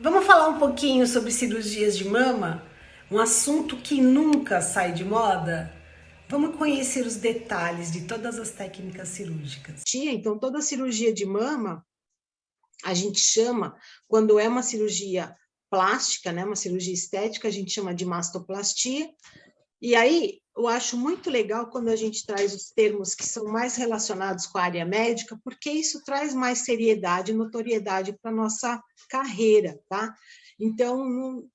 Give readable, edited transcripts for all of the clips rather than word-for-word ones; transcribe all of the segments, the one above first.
Vamos falar um pouquinho sobre cirurgias de mama? Um assunto que nunca sai de moda? Vamos conhecer os detalhes de todas as técnicas cirúrgicas. Então, toda cirurgia de mama, a gente chama, quando é uma cirurgia plástica, né, uma cirurgia estética, a gente chama de mastoplastia. E aí, eu acho muito legal quando a gente traz os termos que são mais relacionados com a área médica, porque isso traz mais seriedade e notoriedade para a nossa carreira, tá? Então,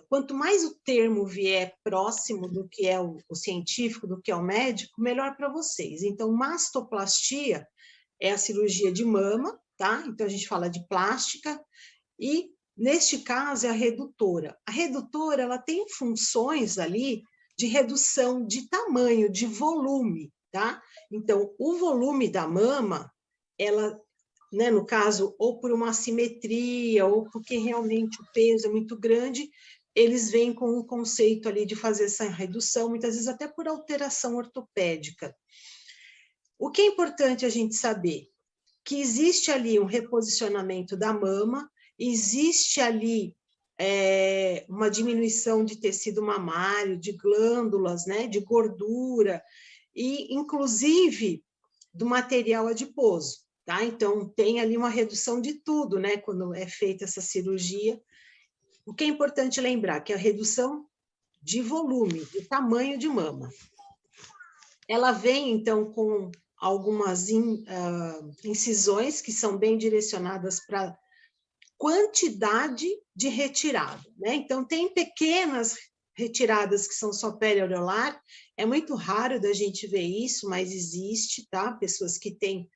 quanto mais o termo vier próximo do que é o científico, do que é o médico, melhor para vocês. Então, mastoplastia é a cirurgia de mama, tá? Então, a gente fala de plástica, e, neste caso, é a redutora. A redutora, ela tem funções ali de redução de tamanho, de volume, tá? Então, o volume da mama, ela, né, no caso, ou por uma assimetria, ou porque realmente o peso é muito grande, eles vêm com o conceito ali de fazer essa redução, muitas vezes até por alteração ortopédica. O que é importante a gente saber? Que existe ali um reposicionamento da mama, existe ali uma diminuição de tecido mamário, de glândulas, né, de gordura, e inclusive do material adiposo, tá? Então, tem ali uma redução de tudo, né, quando é feita essa cirurgia. O que é importante lembrar, que a redução de volume, de tamanho de mama. Ela vem, então, com algumas incisões que são bem direcionadas para quantidade de retirada, né? Então, tem pequenas retiradas que são só periareolar, é muito raro da gente ver isso, mas existe, tá? Pessoas que têm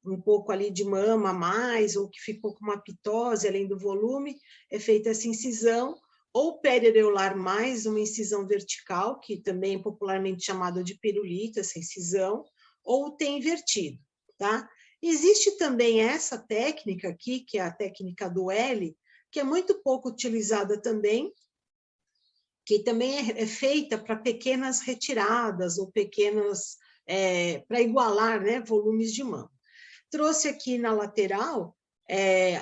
um pouco ali de mama a mais, ou que ficou com uma pitose além do volume, é feita essa incisão, ou periareolar mais uma incisão vertical, que também é popularmente chamada de pirulito, essa incisão, ou tem invertido, tá? Existe também essa técnica aqui, que é a técnica do L, que é muito pouco utilizada também, que também é feita para pequenas retiradas, ou pequenas, para igualar, né, volumes de mama. Trouxe aqui na lateral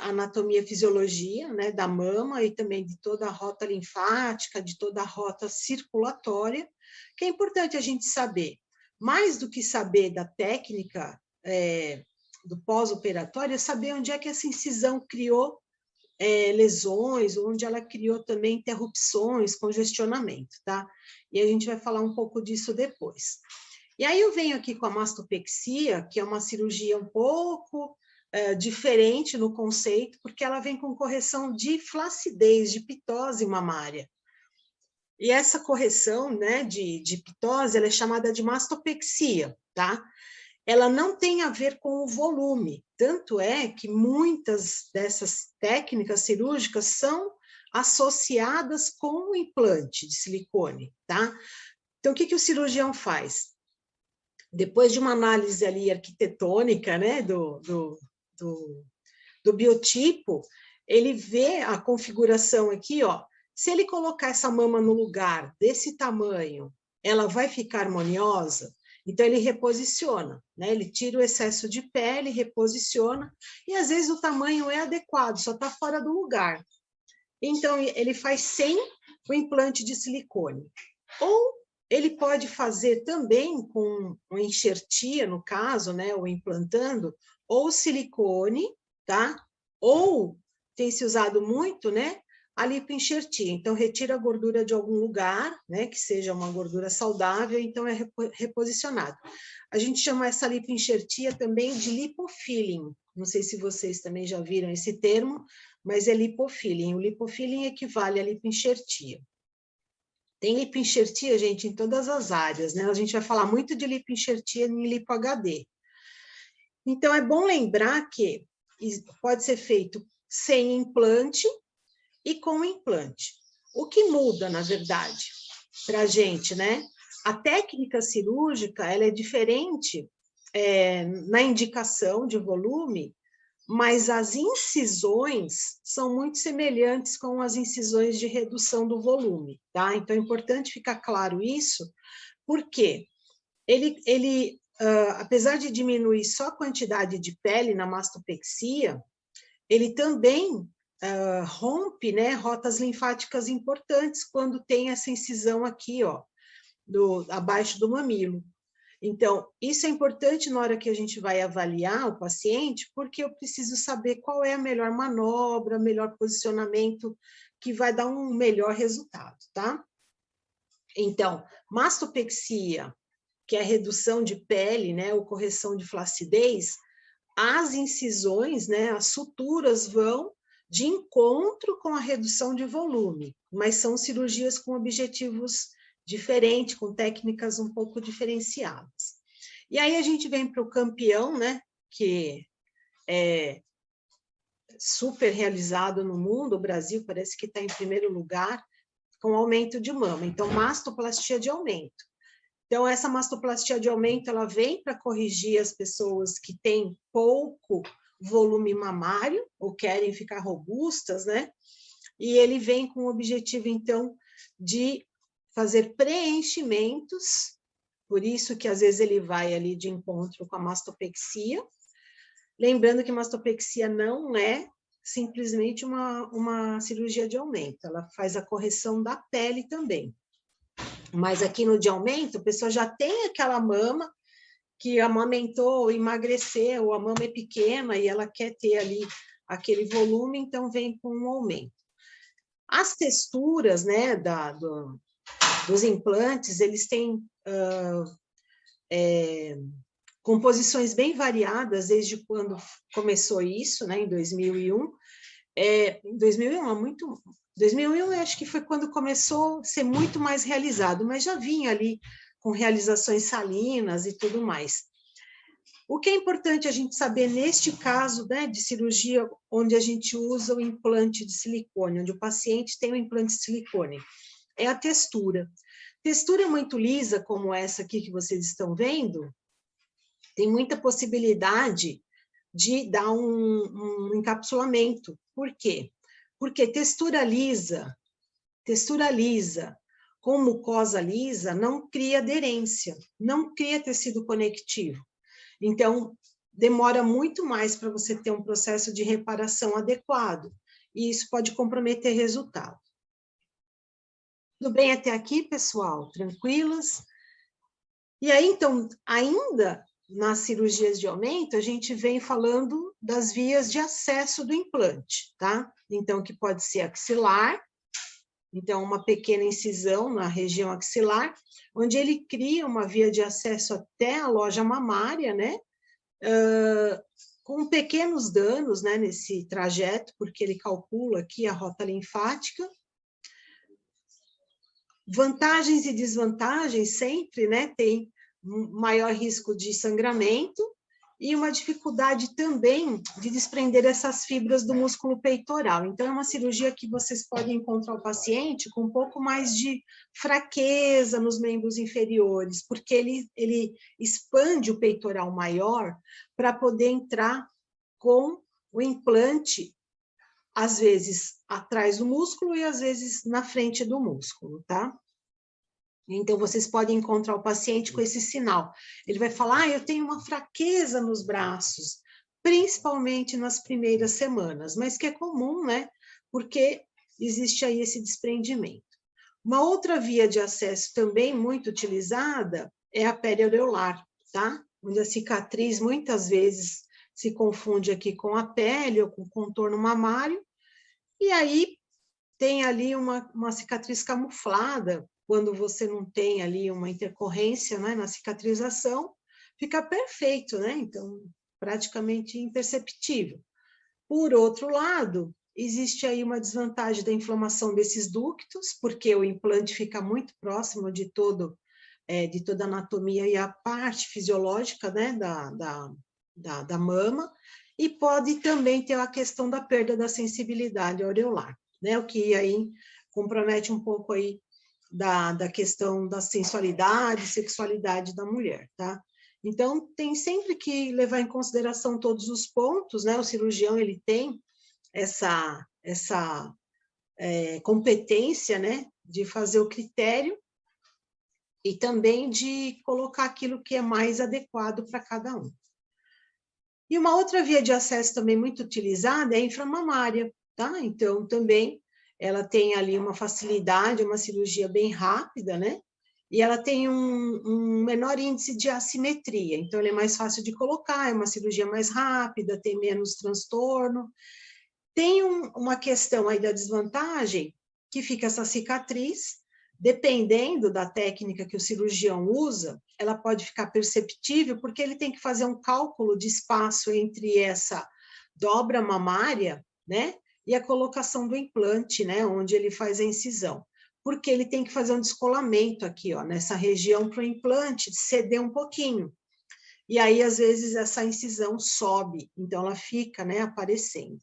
anatomia e fisiologia, né, da mama e também de toda a rota linfática, de toda a rota circulatória, que é importante a gente saber. Mais do que saber da técnica do pós-operatório, é saber onde é que essa incisão criou lesões, onde ela criou também interrupções, congestionamento, tá? E a gente vai falar um pouco disso depois. E aí eu venho aqui com a mastopexia, que é uma cirurgia um pouco diferente no conceito, porque ela vem com correção de flacidez, de pitose mamária. E essa correção, né, de pitose, ela é chamada de mastopexia, tá? Ela não tem a ver com o volume, tanto é que muitas dessas técnicas cirúrgicas são associadas com o implante de silicone, tá? Então, o que o cirurgião faz? Depois de uma análise ali arquitetônica, né, do biotipo, ele vê a configuração aqui, ó. Se ele colocar essa mama no lugar desse tamanho, ela vai ficar harmoniosa? Então, ele reposiciona, né? Ele tira o excesso de pele, reposiciona, e às vezes o tamanho é adequado, só está fora do lugar. Então, ele faz sem o implante de silicone. Ou ele pode fazer também com uma enxertia, no caso, né, ou implantando, ou silicone, tá? Ou tem se usado muito, né, a lipoenxertia. Então, retira a gordura de algum lugar, né, que seja uma gordura saudável, então é reposicionado. A gente chama essa lipoenxertia também de lipofilling. Não sei se vocês também já viram esse termo, mas é lipofilling. O lipofilling equivale à lipoenxertia. Tem lipoenxertia, gente, em todas as áreas, né? A gente vai falar muito de lipoenxertia em lipo-HD. Então, é bom lembrar que pode ser feito sem implante e com implante. O que muda, na verdade, para a gente, né? A técnica cirúrgica, ela é diferente na indicação de volume, mas as incisões são muito semelhantes com as incisões de redução do volume, tá? Então, é importante ficar claro isso, porque apesar de diminuir só a quantidade de pele na mastopexia, ele também rompe, né, rotas linfáticas importantes quando tem essa incisão aqui, ó, abaixo do mamilo. Então, isso é importante na hora que a gente vai avaliar o paciente, porque eu preciso saber qual é a melhor manobra, o melhor posicionamento que vai dar um melhor resultado, tá? Então, mastopexia, que é a redução de pele, né, ou correção de flacidez, as incisões, né, as suturas vão de encontro com a redução de volume, mas são cirurgias com objetivos diferentes, com técnicas um pouco diferenciadas. E aí a gente vem para o campeão, né, que é super realizado no mundo, o Brasil parece que está em primeiro lugar, com aumento de mama. Então, mastoplastia de aumento. Então, essa mastoplastia de aumento, ela vem para corrigir as pessoas que têm pouco volume mamário, ou querem ficar robustas, né? E ele vem com o objetivo, então, de fazer preenchimentos, por isso que às vezes ele vai ali de encontro com a mastopexia. Lembrando que mastopexia não é simplesmente uma cirurgia de aumento, ela faz a correção da pele também. Mas aqui no de aumento, a pessoa já tem aquela mama que amamentou, emagreceu, a mama é pequena e ela quer ter ali aquele volume, então vem com um aumento. As texturas, né, dos implantes, eles têm composições bem variadas desde quando começou isso, né, em 2001. Em 2001, eu acho que foi quando começou a ser muito mais realizado, mas já vinha ali com realizações salinas e tudo mais. O que é importante a gente saber neste caso, né, de cirurgia onde a gente usa o implante de silicone, onde o paciente tem o implante de silicone, é a textura. Textura muito lisa, como essa aqui que vocês estão vendo, tem muita possibilidade de dar um encapsulamento. Por quê? Porque textura lisa com mucosa lisa não cria aderência, não cria tecido conectivo. Então, demora muito mais para você ter um processo de reparação adequado, e isso pode comprometer resultado. Tudo bem até aqui, pessoal? Tranquilas? E aí, então, ainda nas cirurgias de aumento, a gente vem falando das vias de acesso do implante, tá? Então, que pode ser axilar, então, uma pequena incisão na região axilar, onde ele cria uma via de acesso até a loja mamária, né? Com pequenos danos, né, nesse trajeto, porque ele calcula aqui a rota linfática. Vantagens e desvantagens sempre, né, tem maior risco de sangramento e uma dificuldade também de desprender essas fibras do músculo peitoral. Então, é uma cirurgia que vocês podem encontrar o paciente com um pouco mais de fraqueza nos membros inferiores, porque ele expande o peitoral maior para poder entrar com o implante, às vezes atrás do músculo e às vezes na frente do músculo, tá? Então, vocês podem encontrar o paciente com esse sinal. Ele vai falar, eu tenho uma fraqueza nos braços, principalmente nas primeiras semanas, mas que é comum, né? Porque existe aí esse desprendimento. Uma outra via de acesso também muito utilizada é a periareolar, tá? Onde a cicatriz muitas vezes se confunde aqui com a pele ou com o contorno mamário, e aí tem ali uma cicatriz camuflada, quando você não tem ali uma intercorrência, né, na cicatrização, fica perfeito, né? Então, praticamente imperceptível. Por outro lado, existe aí uma desvantagem da inflamação desses ductos, porque o implante fica muito próximo de toda a anatomia e a parte fisiológica, né, da mama, e pode também ter a questão da perda da sensibilidade areolar, né, o que aí compromete um pouco aí da questão da sensualidade, sexualidade da mulher, tá? Então, tem sempre que levar em consideração todos os pontos, né? O cirurgião, ele tem essa competência, né? De fazer o critério e também de colocar aquilo que é mais adequado para cada um. E uma outra via de acesso também muito utilizada é a inframamária, tá? Então, também, ela tem ali uma facilidade, uma cirurgia bem rápida, né? E ela tem um menor índice de assimetria, então ele é mais fácil de colocar, é uma cirurgia mais rápida, tem menos transtorno. Tem uma questão aí da desvantagem, que fica essa cicatriz, dependendo da técnica que o cirurgião usa, ela pode ficar perceptível, porque ele tem que fazer um cálculo de espaço entre essa dobra mamária, né, e a colocação do implante, né, onde ele faz a incisão. Porque ele tem que fazer um descolamento aqui, ó, nessa região para o implante ceder um pouquinho. E aí, às vezes, essa incisão sobe, então ela fica, né, aparecendo.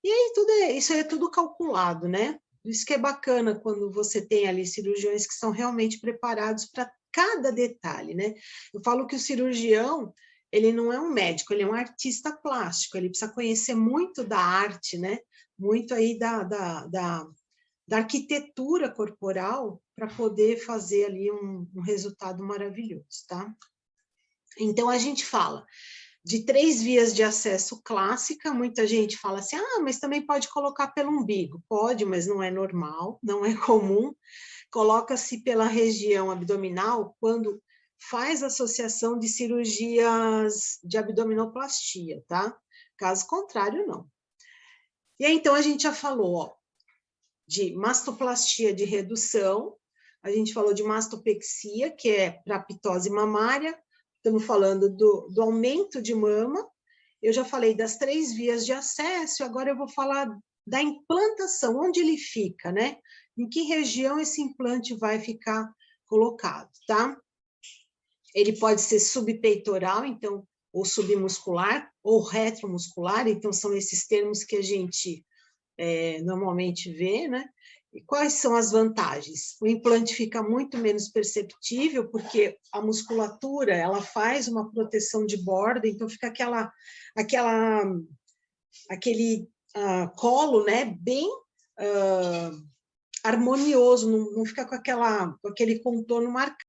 E aí isso aí é tudo calculado, né? Isso que é bacana quando você tem ali cirurgiões que são realmente preparados para cada detalhe, né? Eu falo que o cirurgião, ele não é um médico, ele é um artista plástico, ele precisa conhecer muito da arte, né? Muito aí da arquitetura corporal para poder fazer ali um resultado maravilhoso, tá? Então, a gente fala de 3 vias de acesso clássica, muita gente fala assim, mas também pode colocar pelo umbigo. Pode, mas não é normal, não é comum. Coloca-se pela região abdominal quando faz associação de cirurgias de abdominoplastia, tá? Caso contrário, não. E aí, então, a gente já falou, ó, de mastoplastia de redução, a gente falou de mastopexia, que é para pitose mamária, estamos falando do aumento de mama, eu já falei das 3 vias de acesso, agora eu vou falar da implantação, onde ele fica, né? Em que região esse implante vai ficar colocado, tá? Ele pode ser subpeitoral, então, ou submuscular, ou retromuscular, então são esses termos que a gente normalmente vê, né? E quais são as vantagens? O implante fica muito menos perceptível, porque a musculatura, ela faz uma proteção de borda, então fica aquele colo, né, bem harmonioso, não fica com aquele contorno marcado.